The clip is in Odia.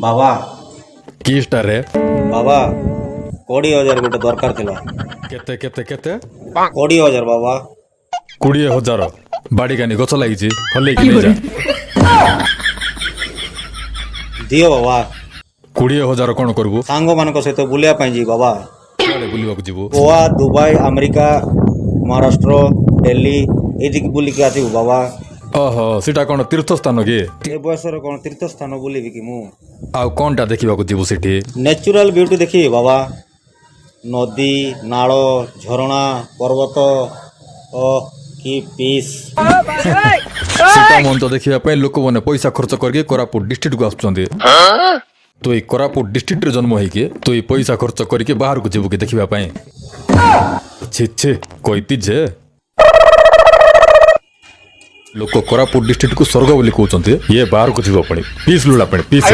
बाबा କିଟା ରେ बाबा 20,000 गोटे दरकार थिला। କେତେ କେତେ କେତେ 20,000 बाबा 20,000 ବାଡ଼ି କାନି ଗଛ ଲାଗିଛି ହଲେଇକି ନେଇଯା। दियो बाबा 20,000 କ'ଣ କରିବୁ? सांग मानक सहित बुलिया पाई जी बाबा କୁଆଡ଼େ ବୁଲିବାକୁ ଯିବୁ? गोवा दुबई अमेरिका महाराष्ट्र दिल्ली एदिक बुलिक आथिबु बाबा। ଓହୋ ସେଟା କ'ଣ ତୀର୍ଥ ସ୍ଥାନ କି? ए बयसर कोन तीर्थ स्थान बुलिबि कि मु ଆଉ କ'ଣଟା ଦେଖିବାକୁ ଯିବୁ ସେଠି? नेचुरल ब्यूटी देखिए बाबा नदी नाल झरणा पर्वत ओ कि पीस ସେଟା ମଞ୍ଚ ଦେଖିବା ପାଇଁ ଲୋକମାନେ ପଇସା ଖର୍ଚ୍ଚ କରିକି କୋରାପୁଟ ଡିଷ୍ଟ୍ରିକ୍ଟକୁ ଆସୁଛନ୍ତି। ତୁ ଏଇ କୋରାପୁଟ ଡିଷ୍ଟ୍ରିକ୍ଟରେ ଜନ୍ମ ହେଇକି ତୁ ଏଇ ପଇସା ଖର୍ଚ୍ଚ କରିକି ବାହାରକୁ ଯିବୁ କି ଦେଖିବା ପାଇଁ? ଛି ଛି କହିତି ଯେ ଲୋକ କୋରାପୁଟ ଡିଷ୍ଟ୍ରିକ୍ଟକୁ ସ୍ୱର୍ଗ ବୋଲି କହୁଛନ୍ତି, ଇଏ ବାହାରକୁ ଯିବ ପୁଣି ପିସ୍ ଲୁଲା ପୁଣି ପିସ୍।